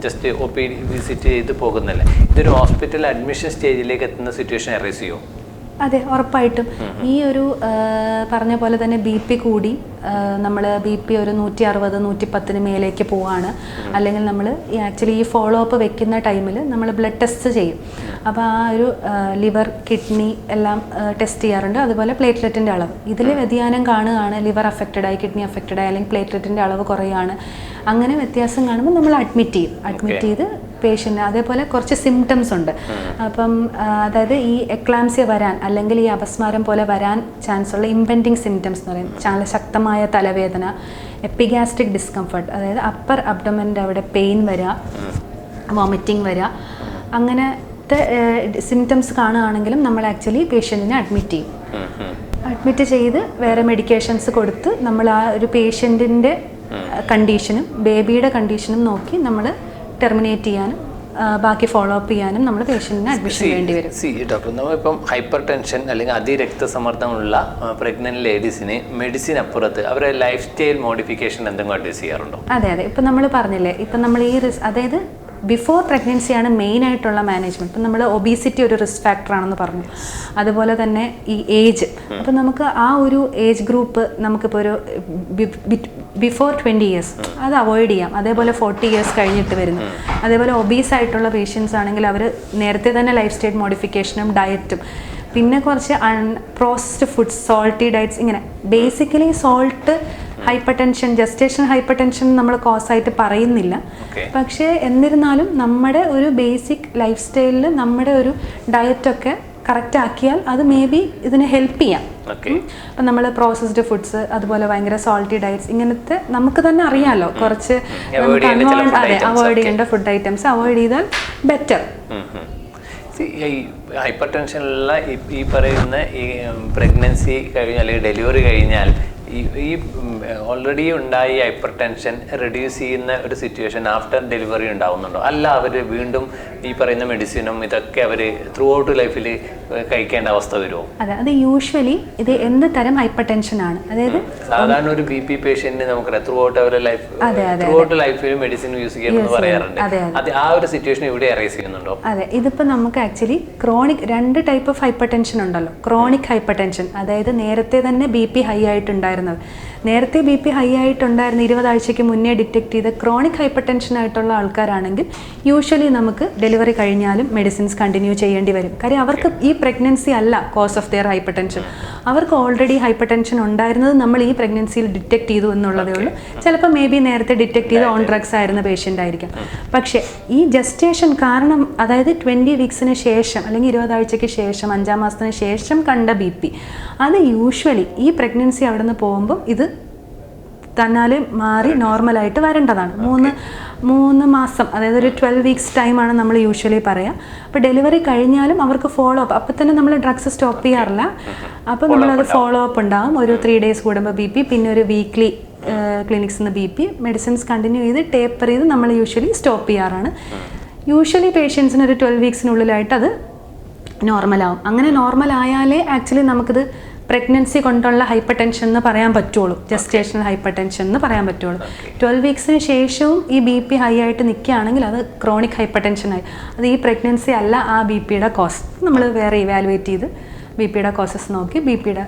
ജസ്റ്റ് OPD വിസിറ്റ് ചെയ്ത് പോകുന്നില്ല. ഇതൊരു ഹോസ്പിറ്റൽ അഡ്മിഷൻ സ്റ്റേജിലേക്ക് എത്തുന്ന സിറ്റുവേഷൻ അറൈസ് ചെയ്യുമോ? അതെ, ഉറപ്പായിട്ടും. ഈ ഒരു പറഞ്ഞ പോലെ തന്നെ BP കൂടി നമ്മൾ BP ഒരു 160-110 മേലേക്ക് പോവാണ്, അല്ലെങ്കിൽ നമ്മൾ ആക്ച്വലി ഈ ഫോളോ അപ്പ് വെക്കുന്ന ടൈമിൽ നമ്മൾ ബ്ലഡ് ടെസ്റ്റ് ചെയ്യും. അപ്പോൾ ആ ഒരു ലിവർ, കിഡ്നി എല്ലാം ടെസ്റ്റ് ചെയ്യാറുണ്ട്. അതുപോലെ പ്ലേറ്റ്ലെറ്റിൻ്റെ അളവ്, ഇതിൽ വ്യതിയാനം കാണുകയാണ്, ലിവർ അഫക്റ്റഡായി, കിഡ്നി അഫക്റ്റഡായി, അല്ലെങ്കിൽ പ്ലേറ്റ്ലെറ്റിൻ്റെ അളവ് കുറയുകയാണ്, അങ്ങനെ വ്യത്യാസം കാണുമ്പോൾ നമ്മൾ അഡ്മിറ്റ് ചെയ്ത് പേഷ്യൻ്റ്. അതേപോലെ കുറച്ച് സിംറ്റംസ് ഉണ്ട്. അപ്പം അതായത് ഈ എക്ലാംസിയ വരാൻ അല്ലെങ്കിൽ ഈ അപസ്മാരം പോലെ വരാൻ ചാൻസ് ഉള്ള ഇംപെൻഡിങ് സിംറ്റംസ് എന്ന് പറയും. നല്ല ശക്തമായ തലവേദന, എപ്പിഗാസ്ട്രിക് ഡിസ്കംഫർട്ട്, അതായത് അപ്പർ അബ്ഡമൻ്റെ അവിടെ പെയിൻ വരിക, വോമിറ്റിംഗ് വരിക, അങ്ങനത്തെ സിംറ്റംസ് കാണുകയാണെങ്കിലും നമ്മൾ ആക്ച്വലി പേഷ്യൻറ്റിനെ അഡ്മിറ്റ് ചെയ്ത് വേറെ മെഡിക്കേഷൻസ് കൊടുത്ത് നമ്മൾ ആ ഒരു പേഷ്യൻറ്റിൻ്റെ കണ്ടീഷനും ബേബിയുടെ കണ്ടീഷനും നോക്കി നമ്മൾ ടെർമിനേറ്റ് ചെയ്യാനും ബാക്കി ഫോളോ അപ്പ് ചെയ്യാനും നമ്മൾ പേഷ്യൻറ്റിന് അഡ്മിഷൻ വേണ്ടി വരും. ഡോക്ടർ, നമ്മളിപ്പം ഹൈപ്പർ ടെൻഷൻ അല്ലെങ്കിൽ അതിരക്തസമ്മർദ്ദമുള്ള പ്രഗ്നന്റ് ലേഡീസിന് മെഡിസിൻ അപ്പുറത്ത് അവരെ ലൈഫ് സ്റ്റൈൽ മോഡിഫിക്കേഷൻ എന്തെങ്കിലും അഡ്വൈസ് ചെയ്യാറുണ്ടോ? അതെ ഇപ്പം നമ്മൾ പറഞ്ഞില്ലേ, ഇപ്പം നമ്മൾ ഈ അതായത് ബിഫോർ പ്രഗ്നൻസിയാണ് മെയിൻ ആയിട്ടുള്ള മാനേജ്മെൻറ്റ്. ഇപ്പം നമ്മൾ ഒബീസിറ്റി ഒരു റിസ്ക് ഫാക്ടറാണെന്ന് പറഞ്ഞു, അതുപോലെ തന്നെ ഈ ഏജ്. അപ്പം നമുക്ക് ആ ഒരു ഏജ് ഗ്രൂപ്പ് നമുക്കിപ്പോൾ ഒരു ബിഫോർ 20 years അത് അവോയ്ഡ് ചെയ്യാം. അതേപോലെ 40 years കഴിഞ്ഞിട്ട് വരുന്നു. അതേപോലെ ഒബീസ് ആയിട്ടുള്ള പേഷ്യൻസ് ആണെങ്കിൽ അവർ നേരത്തെ തന്നെ ലൈഫ് സ്റ്റൈൽ മോഡിഫിക്കേഷനും ഡയറ്റും, പിന്നെ കുറച്ച് പ്രോസസ്ഡ് ഫുഡ്സ്, സോൾട്ടി ഡയറ്റ്സ്, ഇങ്ങനെ basically salt hyper tension, gestation hyper tension നമ്മൾ കോസായിട്ട് പറയുന്നില്ല. പക്ഷേ എന്നിരുന്നാലും നമ്മുടെ ഒരു ബേസിക് ലൈഫ് സ്റ്റൈലിൽ നമ്മുടെ ഒരു ഡയറ്റൊക്കെ കറക്റ്റ് ആക്കിയാൽ അത് മേ ബി ഇതിനെ ഹെൽപ്പ് ചെയ്യാം. അപ്പം നമ്മൾ പ്രോസസ്ഡ് ഫുഡ്സ്, അതുപോലെ ഭയങ്കര സോൾട്ടി ഡയറ്റ്സ്, ഇങ്ങനത്തെ നമുക്ക് തന്നെ അറിയാമല്ലോ കുറച്ച് അവോയ്ഡ് ചെയ്യേണ്ട ഫുഡ് ഐറ്റംസ് അവോയ്ഡ് ചെയ്താൽ ബെറ്റർ. ഹൈപ്പർ ടെൻഷനുള്ള ഈ പറയുന്ന ഈ പ്രഗ്നൻസി കഴിഞ്ഞാൽ അല്ലെങ്കിൽ ഡെലിവറി കഴിഞ്ഞാൽ ഈ ഓൾറെഡി ഉണ്ടായി ഹൈപ്പർ ടെൻഷൻ റെഡ്യൂസ് ചെയ്യുന്ന ഒരു സിറ്റുവേഷൻ ആഫ്റ്റർ ഡെലിവറി ഉണ്ടാവുന്നുണ്ടോ? അല്ല അവർ വീണ്ടും ഈ പറയുന്ന മെഡിസിനും ഇതൊക്കെ അവർ ത്രൂ ഔട്ട് ലൈഫിൽ കഴിക്കേണ്ട അവസ്ഥ വരുമോ? അതെ, അത് യൂഷ്വലി ഇത് എന്ത് തരം ഹൈപ്പർ ടെൻഷൻ ആണ്? അതായത് സാധാരണ ഒരു BP പേഷ്യന്റിന് നമുക്കറിയാം ത്രൂ ഔട്ട് അവരുടെ ലൈഫ് ത്രൂ ഔട്ട് ലൈഫിൽ മെഡിസിൻ യൂസ് ചെയ്യുമെന്ന് പറയാറുണ്ട്. അത് ആ ഒരു സിറ്റുവേഷൻ ഇവിടെ അറൈസ് ചെയ്യുന്നുണ്ടോ? അതെ, ഇതിപ്പോൾ നമുക്ക് actually chronic 2 type of hyper tension ഉണ്ടല്ലോ. ക്രോണിക് ഹൈപ്പർ ടെൻഷൻ, അതായത് നേരത്തെ തന്നെ BP ഹൈ ആയിട്ടുണ്ടായിരുന്നത്, നേരത്തെ BP ഹൈ ആയിട്ടുണ്ടായിരുന്ന 20 ആഴ്ചയ്ക്ക് മുന്നേ ഡിറ്റക്ട് ചെയ്ത ക്രോണിക് ഹൈപ്പർ ടെൻഷൻ ആയിട്ടുള്ള ആൾക്കാരാണെങ്കിൽ യൂഷ്വലി നമുക്ക് ഡെലിവറി കഴിഞ്ഞാലും മെഡിസിൻസ് കണ്ടിന്യൂ ചെയ്യേണ്ടി വരും. കാര്യം അവർക്ക് ഈ പ്രഗ്നൻസി അല്ല cause of their hypertension. അവർക്ക് ഓൾറെഡി ഹൈപ്പർ ടെൻഷൻ ഉണ്ടായിരുന്നത് നമ്മൾ ഈ പ്രഗ്നൻസിയിൽ ഡിറ്റക്ട് ചെയ്തു എന്നുള്ളതേ ഉള്ളൂ. ചിലപ്പോൾ മേ ബി നേരത്തെ ഡിറ്റക്ട് ചെയ്ത് ഓൺ ഡ്രഗ്സ് ആയിരുന്ന പേഷ്യൻ്റ് ആയിരിക്കാം. പക്ഷേ ഈ ജസ്റ്റേഷൻ കാരണം, അതായത് 20 വീക്സിന് ശേഷം അല്ലെങ്കിൽ 20 ആഴ്ചയ്ക്ക് ശേഷം 5-ാം മാസത്തിന് ശേഷം കണ്ട BP, അത് യൂഷ്വലി ഈ പ്രഗ്നൻസി അവിടെ നിന്ന് പോകുമ്പം ഇത് തന്നാലെ മാറി നോർമലായിട്ട് വരേണ്ടതാണ്. 3 മാസം, അതായത് ഒരു 12 വീക്സ് ടൈമാണ് നമ്മൾ യൂഷ്വലി പറയുക. അപ്പോൾ ഡെലിവറി കഴിഞ്ഞാലും അവർക്ക് ഫോളോ അപ്പ്, അപ്പം തന്നെ നമ്മൾ ഡ്രഗ്സ് സ്റ്റോപ്പ് ചെയ്യാറില്ല. അപ്പോൾ നമ്മളത് ഫോളോ അപ്പ് ഉണ്ടാകും. ഒരു 3 days കൂടുമ്പോൾ BP, പിന്നെ ഒരു വീക്ക്ലി ക്ലിനിക്സിൽ നിന്ന് BP മെഡിസിൻസ് കണ്ടിന്യൂ ചെയ്ത് ടേപ്പർ ചെയ്ത് നമ്മൾ യൂഷ്വലി സ്റ്റോപ്പ് ചെയ്യാറാണ്. യൂഷ്വലി പേഷ്യൻസിന് ഒരു 12 വീക്സിനുള്ളിലായിട്ട് അത് നോർമലാവും. അങ്ങനെ നോർമലായാലേ ആക്ച്വലി നമുക്കിത് പ്രഗ്നൻസി കൊണ്ടുള്ള ഹൈപ്പർ ടെൻഷൻ എന്ന് പറയാൻ പറ്റുള്ളൂ, ജസ്റ്റേഷണൽ ഹൈപ്പർ ടെൻഷൻ എന്ന് പറയാൻ പറ്റുള്ളൂ. 12 വീക്സിന് ശേഷവും ഈ BP ഹൈ ആയിട്ട് നിൽക്കുകയാണെങ്കിൽ അത് ക്രോണിക് ഹൈപ്പർ ടെൻഷനായി. അത് ഈ പ്രഗ്നൻസി അല്ല ആ BPയുടെ കോസ്. നമ്മൾ വേറെ ഇവാലുവേറ്റ് ചെയ്ത് BPയുടെ കോസസ് നോക്കി BPയുടെ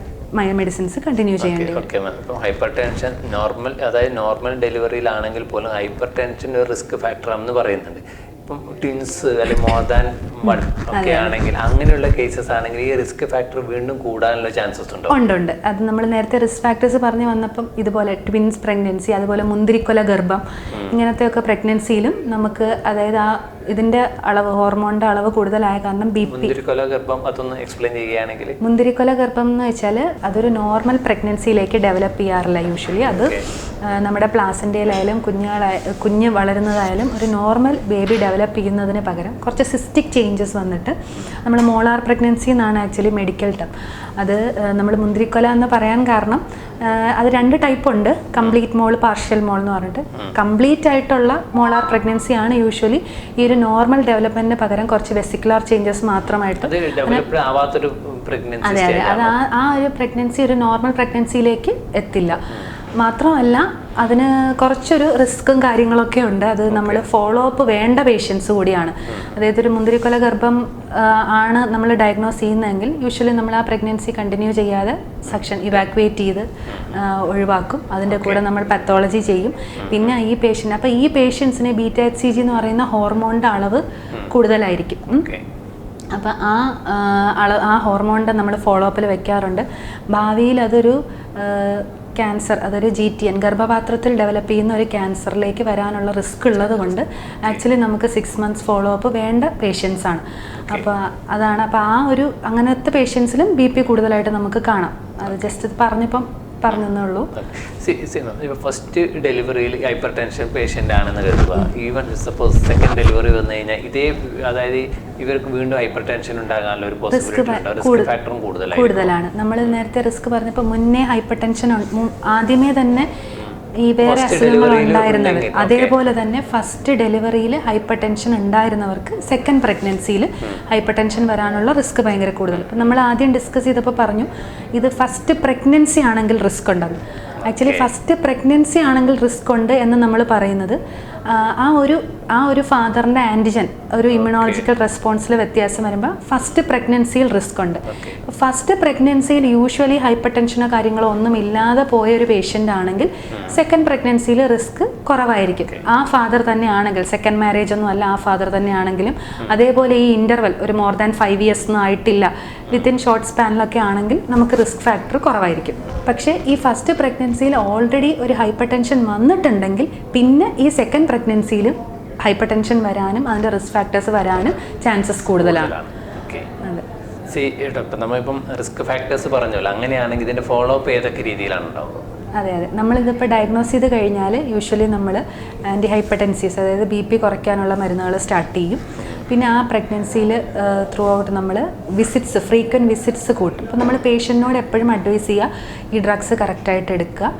മെഡിസിൻസ് കണ്ടിന്യൂ ചെയ്യേണ്ടി വരും. ഓക്കെ മാം, ഇപ്പോൾ ഹൈപ്പർ ടെൻഷൻ നോർമൽ, അതായത് നോർമൽ ഡെലിവറിയിലാണെങ്കിൽ പോലും ഹൈപ്പർ ടെൻഷൻ ഒരു റിസ്ക് ഫാക്ടറാണെന്ന് പറയുന്നുണ്ട്. ഇപ്പം ട്വിൻസ് അല്ലെങ്കിൽ മോർ ദാൻ 1 ഒക്കെ ആണെങ്കിൽ, അങ്ങനെയുള്ള കേസസ് ആണെങ്കിൽ ഈ റിസ്ക് ഫാക്ടർ വീണ്ടും കൂടാനുള്ള ചാൻസസ് ഉണ്ടോ? ഉണ്ട്. അത് നമ്മൾ നേരത്തെ റിസ്ക് ഫാക്ടേഴ്സ് പറഞ്ഞു വന്നപ്പം ഇതുപോലെ ട്വിൻസ് പ്രഗ്നൻസി, അതുപോലെ മുന്തിരിക്കൊല ഗർഭം, ഇങ്ങനത്തെയൊക്കെ പ്രഗ്നൻസിയിലും നമുക്ക്, അതായത് ആ ഇതിന്റെ അളവ്, ഹോർമോണിന്റെ അളവ് കൂടുതലായ കാരണം BP. മുന്തിരിക്കൊല ഗർഭം അതൊന്ന് എക്സ്പ്ലെയിൻ ചെയ്യുകയാണെങ്കിൽ? മുന്തിരിക്കൊല ഗർഭം എന്ന് വെച്ചാൽ അതൊരു നോർമൽ പ്രഗ്നൻസിയിലേക്ക് ഡെവലപ്പ് ചെയ്യാറില്ല യൂഷ്വലി. അത് നമ്മുടെ പ്ലാസൻ്റയിലായാലും കുഞ്ഞ് വളരുന്നതായാലും ഒരു നോർമൽ ബേബി ഡെവലപ്പ് ചെയ്യുന്നതിന് പകരം കുറച്ച് സിസ്റ്റിക് ചേഞ്ചസ് വന്നിട്ട് നമ്മൾ മോളാർ പ്രഗ്നൻസി എന്നാണ് ആക്ച്വലി മെഡിക്കൽ ടേം. അത് നമ്മൾ മുന്തിരിക്കൊല എന്ന് പറയാൻ കാരണം അത് 2 ടൈപ്പ് ഉണ്ട്, കംപ്ലീറ്റ് മോൾ, പാർഷ്യൽ മോൾ എന്ന് പറഞ്ഞിട്ട്. കംപ്ലീറ്റ് ആയിട്ടുള്ള മോളാർ പ്രഗ്നൻസി ആണ് യൂഷ്വലി ഈ ഒരു നോർമൽ ഡെവലപ്മെന്റിന് പകരം കുറച്ച് വെസിക്കുലർ ചേഞ്ചസ് മാത്രമായിട്ട്. അതെ അതെ, അത് ആ ഒരു പ്രഗ്നൻസി ഒരു നോർമൽ പ്രഗ്നൻസിയിലേക്ക് എത്തില്ല. മാത്രമല്ല അതിന് കുറച്ചൊരു റിസ്ക്കും കാര്യങ്ങളൊക്കെ ഉണ്ട്. അത് നമ്മൾ ഫോളോ അപ്പ് വേണ്ട പേഷ്യൻസ് കൂടിയാണ്. അതായത് ഒരു മുന്തിരിക്കൊല ഗർഭം ആണ് നമ്മൾ ഡയഗ്നോസ് ചെയ്യുന്നതെങ്കിൽ യൂഷ്വലി നമ്മൾ ആ പ്രഗ്നൻസി കണ്ടിന്യൂ ചെയ്യാതെ സെക്ഷൻ ഇവാക്യുവേറ്റ് ചെയ്ത് ഒഴിവാക്കും. അതിൻ്റെ കൂടെ നമ്മൾ പത്തോളജി ചെയ്യും. പിന്നെ ഈ പേഷ്യൻ്റ്, അപ്പോൾ ഈ പേഷ്യൻസിന് β-HCG എന്ന് പറയുന്ന ഹോർമോണിൻ്റെ അളവ് കൂടുതലായിരിക്കും. അപ്പോൾ ആ ഹോർമോണിൻ്റെ നമ്മൾ ഫോളോ അപ്പിൽ വെക്കാറുണ്ട്. ഭാവിയിൽ അതൊരു ക്യാൻസർ, അതൊരു GTN, ഗർഭപാത്രത്തിൽ ഡെവലപ്പ് ചെയ്യുന്ന ഒരു ക്യാൻസറിലേക്ക് വരാനുള്ള റിസ്ക് ഉള്ളത് കൊണ്ട് ആക്ച്വലി നമുക്ക് 6 months ഫോളോ അപ്പ് വേണ്ട പേഷ്യൻസ് ആണ്. അപ്പോൾ അതാണ്, അപ്പോൾ ആ ഒരു അങ്ങനത്തെ പേഷ്യൻസിലും BP കൂടുതലായിട്ട് നമുക്ക് കാണാം. അത് ജസ്റ്റ് പറഞ്ഞെന്നുള്ളൂ. ഇപ്പോൾ ഫസ്റ്റ് ഡെലിവറിയിൽ ഹൈപ്പർ ടെൻഷൻ പേഷ്യൻ്റ് ആണെന്ന് കരുതുക, ഈവൻ സപ്പോസ് സെക്കൻഡ് ഡെലിവറി വന്നു കഴിഞ്ഞാൽ ഇതേ, അതായത് ഇവർക്ക് വീണ്ടും ഹൈപ്പർ ടെൻഷൻ ഉണ്ടാകാനുള്ള ഒരു പോസിബിലിറ്റി ഫാക്ടറും കൂടുതലാണ്. നമ്മൾ നേരത്തെ റിസ്ക് പറഞ്ഞപ്പോൾ മുന്നേ ഹൈപ്പർ ടെൻഷൻ ആദ്യമേ തന്നെ ഈ വേറെ അസുഖങ്ങൾ ഉണ്ടായിരുന്നത്. അതേപോലെ തന്നെ ഫസ്റ്റ് ഡെലിവറിയിൽ ഹൈപ്പർ ടെൻഷൻ ഉണ്ടായിരുന്നവർക്ക് സെക്കൻഡ് പ്രഗ്നൻസിയിൽ ഹൈപ്പർ ടെൻഷൻ വരാനുള്ള റിസ്ക് ഭയങ്കര കൂടുതൽ. ഇപ്പം നമ്മൾ ആദ്യം ഡിസ്കസ് ചെയ്തപ്പോൾ പറഞ്ഞു ഇത് ഫസ്റ്റ് പ്രഗ്നൻസി ആണെങ്കിൽ റിസ്ക് ഉണ്ടെന്ന്. ആക്ച്വലി ഫസ്റ്റ് പ്രഗ്നൻസി ആണെങ്കിൽ റിസ്ക് ഉണ്ട് എന്ന് നമ്മൾ പറയുന്നത് ആ ഒരു ഫാദറിൻ്റെ ആൻറ്റിജൻ ഒരു ഇമ്മ്യൂണോളജിക്കൽ റെസ്പോൺസിൽ വ്യത്യാസം വരുമ്പോൾ ഫസ്റ്റ് പ്രഗ്നൻസിയിൽ റിസ്ക് ഉണ്ട്. ഫസ്റ്റ് പ്രഗ്നൻസിയിൽ യൂഷ്വലി ഹൈപ്പർ ടെൻഷനോ കാര്യങ്ങളോ ഒന്നും ഇല്ലാതെ പോയ ഒരു പേഷ്യൻ്റ് ആണെങ്കിൽ സെക്കൻഡ് പ്രഗ്നൻസിയിൽ റിസ്ക് കുറവായിരിക്കും. ആ ഫാദർ തന്നെ ആണെങ്കിൽ, സെക്കൻഡ് മാരേജ് ഒന്നും അല്ല, ആ ഫാദർ തന്നെ ആണെങ്കിലും അതേപോലെ ഈ ഇൻ്റർവൽ ഒരു മോർ ദാൻ 5 years ഒന്നും ആയിട്ടില്ല, വിത്തിൻ ഷോർട്ട് സ്പാനിലൊക്കെ ആണെങ്കിൽ നമുക്ക് റിസ്ക് ഫാക്ടർ കുറവായിരിക്കും. പക്ഷേ ഈ ഫസ്റ്റ് പ്രഗ്നൻസിയിൽ ഓൾറെഡി ഒരു ഹൈപ്പർ ടെൻഷൻ വന്നിട്ടുണ്ടെങ്കിൽ പിന്നെ ഈ സെക്കൻഡ് പ്രഗ്നൻസിയിലും ഹൈപ്പർ ടെൻഷൻ വരാനും അതിൻ്റെ റിസ്ക് ഫാക്ടേഴ്സ് വരാനും ചാൻസസ് കൂടുതലാണ്. ഡോക്ടർ, നമ്മളിപ്പം റിസ്ക് ഫാക്ടേഴ്സ് പറഞ്ഞല്ലോ, അങ്ങനെയാണെങ്കിൽ ഇതിൻ്റെ ഫോളോ അപ്പ് ഏതൊക്കെ രീതിയിലാണ് ഉണ്ടാവുക? അതെ, നമ്മളിതിപ്പോൾ ഡയഗ്നോസ് ചെയ്ത് കഴിഞ്ഞാൽ യൂഷ്വലി നമ്മൾ ആൻറ്റി ഹൈപ്പർടെൻസീസ്, അതായത് BP കുറയ്ക്കാനുള്ള മരുന്നുകൾ സ്റ്റാർട്ട് ചെയ്യും. പിന്നെ ആ പ്രഗ്നൻസിയിൽ ത്രൂ ഔട്ട് നമ്മൾ ഫ്രീക്വൻറ്റ് വിസിറ്റ്സ് കൂട്ടും. അപ്പോൾ നമ്മൾ പേഷ്യൻറ്റിനോട് എപ്പോഴും അഡ്വൈസ് ചെയ്യുക ഈ ഡ്രഗ്സ് കറക്റ്റായിട്ട് എടുക്കുക.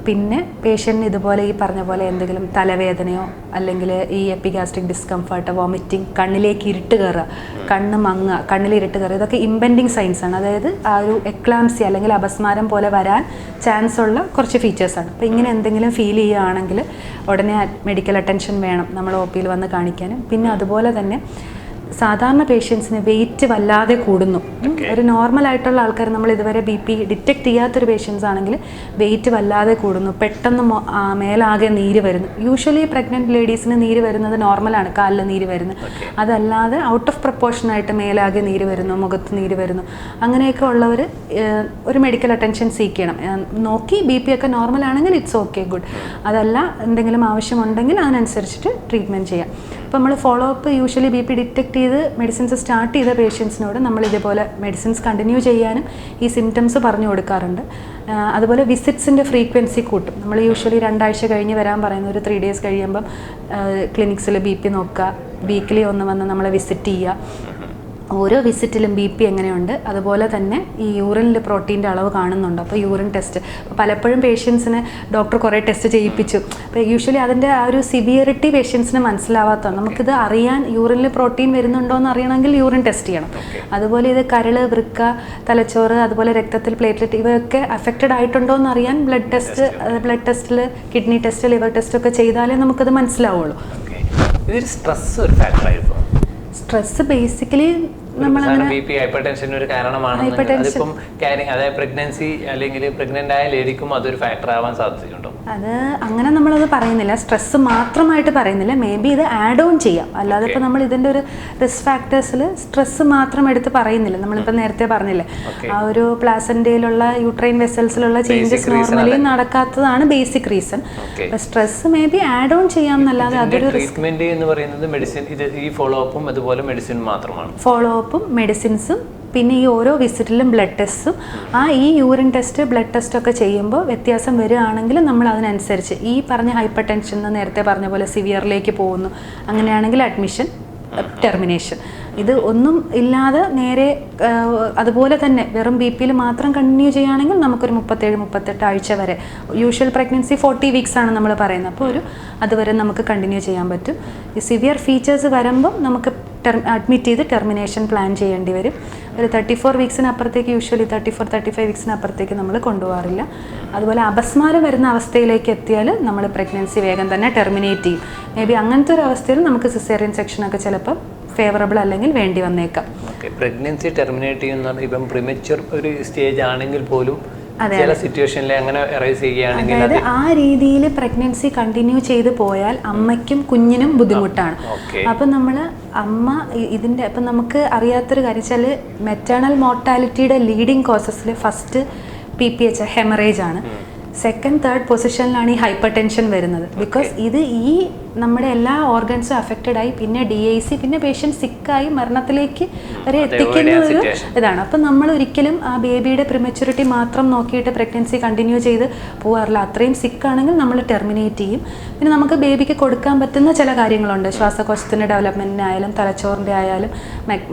പിന്നെ പേഷ്യൻറ്റിന് ഇതുപോലെ ഈ പറഞ്ഞ പോലെ എന്തെങ്കിലും തലവേദനയോ അല്ലെങ്കിൽ ഈ എപ്പിഗാസ്ട്രിക് ഡിസ്കംഫർട്ട്, വോമിറ്റിംഗ്, കണ്ണിലേക്ക് ഇരുട്ട് കയറുക, കണ്ണ് മങ്ങുക, കണ്ണിൽ ഇരുട്ട് കയറുക, ഇതൊക്കെ ഇമ്പെൻഡിങ് സൈൻസ് ആണ്. അതായത് ആ ഒരു എക്ലാംസി അല്ലെങ്കിൽ അപസ്മാരം പോലെ വരാൻ ചാൻസ് ഉള്ള കുറച്ച് ഫീച്ചേഴ്സാണ്. അപ്പോൾ ഇങ്ങനെ എന്തെങ്കിലും ഫീൽ ചെയ്യുകയാണെങ്കിൽ ഉടനെ മെഡിക്കൽ അറ്റൻഷൻ വേണം, നമ്മൾ OP യിൽ വന്ന് കാണിക്കാനും. പിന്നെ അതുപോലെ തന്നെ സാധാരണ പേഷ്യൻസിന് വെയിറ്റ് വല്ലാതെ കൂടുന്നു. ഒരു നോർമൽ ആയിട്ടുള്ള ആൾക്കാർ, നമ്മൾ ഇതുവരെ BP ഡിറ്റക്ട് ചെയ്യാത്തൊരു പേഷ്യൻസ് ആണെങ്കിൽ വെയിറ്റ് വല്ലാതെ കൂടുന്നു, പെട്ടെന്ന് മേലാകെ നീര് വരുന്നു. യൂഷ്വലി പ്രഗ്നൻറ്റ് ലേഡീസിന് നീര് വരുന്നത് നോർമലാണ്, കാലിൽ നീര് വരുന്നു. അതല്ലാതെ ഔട്ട് ഓഫ് പ്രപ്പോർഷനായിട്ട് മേലാകെ നീര് വരുന്നു, മുഖത്ത് നീര് വരുന്നു. അങ്ങനെയൊക്കെ ഉള്ളവർ ഒരു മെഡിക്കൽ അറ്റൻഷൻ സീക്ക് ചെയ്യണം. നോക്കി BP ഒക്കെ നോർമൽ ആണെങ്കിൽ ഇറ്റ്സ് ഓക്കെ, ഗുഡ്. അതല്ല എന്തെങ്കിലും ആവശ്യമുണ്ടെങ്കിൽ അതിനനുസരിച്ചിട്ട് ട്രീറ്റ്മെൻറ്റ് ചെയ്യാം. അപ്പോൾ നമ്മൾ follow up usually BP detect ചെയ്ത് മെഡിസിൻസ് സ്റ്റാർട്ട് ചെയ്ത പേഷ്യൻസിനോട് നമ്മൾ ഇതേപോലെ മെഡിസിൻസ് കണ്ടിന്യൂ ചെയ്യാനും ഈ സിംറ്റംസ് പറഞ്ഞു കൊടുക്കാറുണ്ട്. അതുപോലെ വിസിറ്റ്സിൻ്റെ ഫ്രീക്വൻസി കൂട്ടും. നമ്മൾ യൂഷ്വലി 2 ആഴ്ച കഴിഞ്ഞ് വരാൻ പറയുന്ന ഒരു 3 days കഴിയുമ്പം ക്ലിനിക്സിൽ BP നോക്കുക, വീക്കിലി ഒന്ന് വന്ന് നമ്മളെ വിസിറ്റ് ചെയ്യുക. ഓരോ വിസിറ്റിലും BP എങ്ങനെയുണ്ട്, അതുപോലെ തന്നെ ഈ യൂറിനിൽ പ്രോട്ടീൻ്റെ അളവ് കാണുന്നുണ്ട്. അപ്പോൾ യൂറിൻ ടെസ്റ്റ്, പലപ്പോഴും പേഷ്യൻസിന് ഡോക്ടർ കുറേ ടെസ്റ്റ് ചെയ്യിപ്പിച്ചു. അപ്പോൾ യൂഷ്വലി അതിൻ്റെ ആ ഒരു സിവിയറിറ്റി പേഷ്യൻസിന് മനസ്സിലാവാത്തതാണ്. നമുക്കിത് അറിയാൻ, യൂറിനിൽ പ്രോട്ടീൻ വരുന്നുണ്ടോ എന്ന് അറിയണമെങ്കിൽ യൂറിൻ ടെസ്റ്റ് ചെയ്യണം. അതുപോലെ ഇത് കരൾ, വൃക്ക, തലച്ചോറ്, അതുപോലെ രക്തത്തിൽ പ്ലേറ്റ്ലെറ്റ്, ഇവയൊക്കെ അഫക്റ്റഡ് ആയിട്ടുണ്ടോ എന്ന് അറിയാൻ ബ്ലഡ് ടെസ്റ്റിൽ കിഡ്നി ടെസ്റ്റ്, ലിവർ ടെസ്റ്റ് ഒക്കെ ചെയ്താലേ നമുക്കത് മനസ്സിലാവുള്ളൂ. ഇതൊരു സ്ട്രെസ് ഒരു ഫാക്ടറായിരിക്കും. സ്ട്രെസ് ബേസിക്കലി നമ്മളങ്ങനെ BP ഹൈപ്പർടെൻഷൻ ഒരു കാരണമാണ്. അതിപ്പം അതായത് പ്രഗ്നൻസി അല്ലെങ്കിൽ പ്രഗ്നന്റ് ആയ ലേഡിക്കും അതൊരു ഫാക്ടർ ആവാൻ സാധ്യതയുണ്ടോ? അത് അങ്ങനെ നമ്മളത് പറയുന്നില്ല, സ്ട്രെസ് മാത്രമായിട്ട് പറയുന്നില്ല. മേ ബി ഇത് ആഡ് ഓൺ ചെയ്യാം. അല്ലാതെ ഇപ്പോൾ നമ്മൾ ഇതിൻ്റെ ഒരു റിസ്ക് ഫാക്ടേഴ്സിൽ സ്ട്രെസ് മാത്രം എടുത്ത് പറയുന്നില്ല. നമ്മളിപ്പോൾ നേരത്തെ പറഞ്ഞില്ലേ, ആ ഒരു പ്ലാസന്റയിലുള്ള യൂട്രൈൻ വെസൽസിലുള്ള ചേഞ്ചസ് നോർമലി നടക്കാത്തതാണ് basic reason. Stress may be add on ചെയ്യാം എന്നല്ലാതെ അതൊരു ട്രീറ്റ്മെന്റ് എന്ന് പറയുന്നത് മെഡിസിൻ, ഇത് ഈ ഫോളോ അപ്പും അതുപോലെ മെഡിസിൻ മാത്രമാണ്. ഫോളോ അപ്പും മെഡിസിൻസും പിന്നെ ഈ ഓരോ വിസിറ്റിലും ബ്ലഡ് ടെസ്റ്റും, ഈ യൂറിൻ ടെസ്റ്റ്, ബ്ലഡ് ടെസ്റ്റ് ഒക്കെ ചെയ്യുമ്പോൾ വ്യത്യാസം വരികയാണെങ്കിൽ നമ്മൾ അതിനനുസരിച്ച് ഈ പറഞ്ഞ ഹൈപ്പർ ടെൻഷൻ എന്ന് നേരത്തെ പറഞ്ഞ പോലെ സിവിയറിലേക്ക് പോകുന്നു, അങ്ങനെയാണെങ്കിൽ അഡ്മിഷൻ, ടെർമിനേഷൻ. ഇത് ഒന്നും ഇല്ലാതെ നേരെ അതുപോലെ തന്നെ വെറും BP യിൽ മാത്രം കണ്ടിന്യൂ ചെയ്യുകയാണെങ്കിൽ നമുക്കൊരു 37-38 ആഴ്ച വരെ, യൂഷ്വൽ പ്രഗ്നൻസി 40 weeks ആണ് നമ്മൾ പറയുന്നത്. അപ്പോൾ അതുവരെ നമുക്ക് കണ്ടിന്യൂ ചെയ്യാൻ പറ്റും. ഈ സിവിയർ ഫീച്ചേഴ്സ് വരുമ്പം നമുക്ക് അഡ്മിറ്റ് ചെയ്ത് ടെർമിനേഷൻ പ്ലാൻ ചെയ്യേണ്ടി വരും. ഒരു 34 weeksനപ്പുറത്തേക്ക്, യൂഷ്വലി 34-35 weeksനപ്പുറത്തേക്ക് നമ്മൾ കൊണ്ടുപോകാറില്ല. അതുപോലെ അപസ്മാരം വരുന്ന അവസ്ഥയിലേക്ക് എത്തിയാൽ നമ്മൾ പ്രഗ്നൻസി വേഗം തന്നെ ടെർമിനേറ്റ് ചെയ്യും. മേ ബി അങ്ങനത്തെ ഒരു അവസ്ഥയിൽ നമുക്ക് സിസേറിയൻ സെക്ഷനൊക്കെ ചിലപ്പോൾ ഫേവറബിൾ അല്ലെങ്കിൽ വേണ്ടി വന്നേക്കാം. പ്രഗ്നൻസി ടെർമിനേറ്റ് ചെയ്യുന്ന ഇപ്പം പ്രിമച്വർ ഒരു സ്റ്റേജ് ആണെങ്കിൽ പോലും ചില സിറ്റുവേഷനിൽ അങ്ങനെ അറൈസ് ചെയ്യുകയാണെങ്കിൽ, അതായത് ആ രീതിയിൽ പ്രഗ്നൻസി കണ്ടിന്യൂ ചെയ്ത് പോയാൽ അമ്മയ്ക്കും കുഞ്ഞിനും ബുദ്ധിമുട്ടാണ്. അപ്പം നമ്മൾ ഇതിൻ്റെ ഇപ്പം നമുക്ക് അറിയാത്തൊരു കാര്യം വെച്ചാൽ മെറ്റേണൽ മോർട്ടാലിറ്റിയുടെ ലീഡിങ് കോസസിൽ ഫസ്റ്റ് PPH ഹെമറേജ് ആണ്. സെക്കൻഡ്, തേർഡ് പൊസിഷനിലാണ് ഈ ഹൈപ്പർ ടെൻഷൻ വരുന്നത്. ബിക്കോസ് ഇത് ഈ നമ്മുടെ എല്ലാ ഓർഗൻസും അഫക്റ്റഡ് ആയി, പിന്നെ DIC, പിന്നെ പേഷ്യൻറ്റ് സിക്കായി മരണത്തിലേക്ക് വരെ എത്തിക്കുന്ന ഒരു ഇതാണ്. അപ്പം നമ്മൾ ഒരിക്കലും ആ ബേബിയുടെ പ്രിമച്യൂരിറ്റി മാത്രം നോക്കിയിട്ട് പ്രഗ്നൻസി കണ്ടിന്യൂ ചെയ്ത് പോകാറില്ല. അത്രയും സിക്കാണെങ്കിൽ നമ്മൾ ടെർമിനേറ്റ് ചെയ്യും. പിന്നെ നമുക്ക് ബേബിക്ക് കൊടുക്കാൻ പറ്റുന്ന ചില കാര്യങ്ങളുണ്ട്. ശ്വാസകോശത്തിൻ്റെ ഡെവലപ്മെൻറ്റിനായാലും തലച്ചോറിൻ്റെ ആയാലും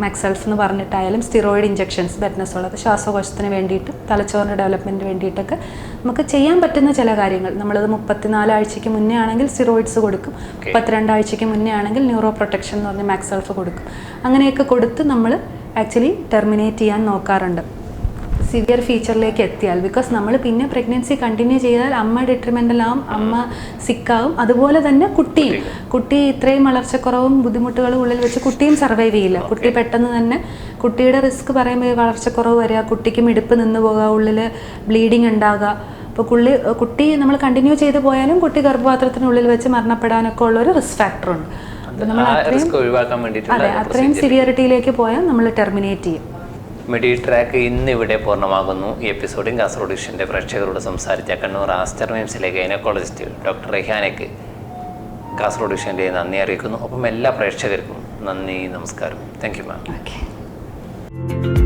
മാക്സെൽഫ് എന്ന് പറഞ്ഞിട്ടായാലും സ്റ്റിറോയിഡ് ഇഞ്ചെക്ഷൻസ് ബെറ്റ്നസോൾ, അത് ശ്വാസകോശത്തിന് വേണ്ടിയിട്ടും തലച്ചോറിൻ്റെ ഡെവലപ്മെൻറ്റിന് വേണ്ടിയിട്ടൊക്കെ നമുക്ക് ചെയ്യാൻ പറ്റുന്ന ചില കാര്യങ്ങൾ. നമ്മളത് 34 ആഴ്ചയ്ക്ക് മുന്നേ ആണെങ്കിൽ സ്റ്റിറോയിഡ്സ് കൊടുക്കും, 32 ആഴ്ചയ്ക്ക് മുന്നേ ആണെങ്കിൽ ന്യൂറോ പ്രൊട്ടക്ഷൻ എന്ന് പറഞ്ഞ മാക്സെൽഫ് കൊടുക്കും. അങ്ങനെയൊക്കെ കൊടുത്ത് നമ്മൾ ആക്ച്വലി ടെർമിനേറ്റ് ചെയ്യാൻ നോക്കാറുണ്ട് സിവിയർ ഫീച്ചറിലേക്ക് എത്തിയാൽ. ബിക്കോസ് നമ്മൾ പിന്നെ പ്രഗ്നൻസി കണ്ടിന്യൂ ചെയ്താൽ അമ്മ ഡെട്രിമെൻ്റലാവും, അമ്മ സിക്കാവും, അതുപോലെ തന്നെ കുട്ടി ഇത്രയും വളർച്ചക്കുറവും ബുദ്ധിമുട്ടുകളും ഉള്ളിൽ വെച്ച് കുട്ടിയും സർവൈവ് ചെയ്യില്ല. കുട്ടി പെട്ടെന്ന് തന്നെ കുട്ടിയുടെ റിസ്ക് പറയുമ്പോൾ വളർച്ചക്കുറവ് വരിക, കുട്ടിക്ക് മിടിപ്പ് നിന്ന് പോകുക, ഉള്ളിൽ ബ്ലീഡിങ് ഉണ്ടാകുക. അപ്പോൾ കുട്ടി നമ്മൾ കണ്ടിന്യൂ ചെയ്ത് പോയാലും കുട്ടി ഗർഭപാത്രത്തിനുള്ളിൽ വെച്ച് മരണപ്പെടാനൊക്കെ ഉള്ളൊരു റിസ്ക് ഫാക്ടറുണ്ട്. അപ്പോൾ നമ്മൾ അത്രയും സിവിയറിറ്റിയിലേക്ക് പോയാൽ നമ്മൾ ടെർമിനേറ്റ് ചെയ്യും. മെഡിട്രാക്ക് ഇന്നിവിടെ പൂർണ്ണമാകുന്നു. ഈ എപ്പിസോഡിൽ കാസർഗോഡ് വിഷൻ്റെ പ്രേക്ഷകരോട് സംസാരിച്ച കണ്ണൂർ ആസ്റ്റർ മിംസിലെ ഗൈനക്കോളജിസ്റ്റ് ഡോക്ടർ റെഹാനയ്ക്ക് കാസർഗോഡ് വിഷൻ്റെ നന്ദി അറിയിക്കുന്നു. ഒപ്പം എല്ലാ പ്രേക്ഷകർക്കും നന്ദി, നമസ്കാരം. Thank you ma'am. ഓക്കെ.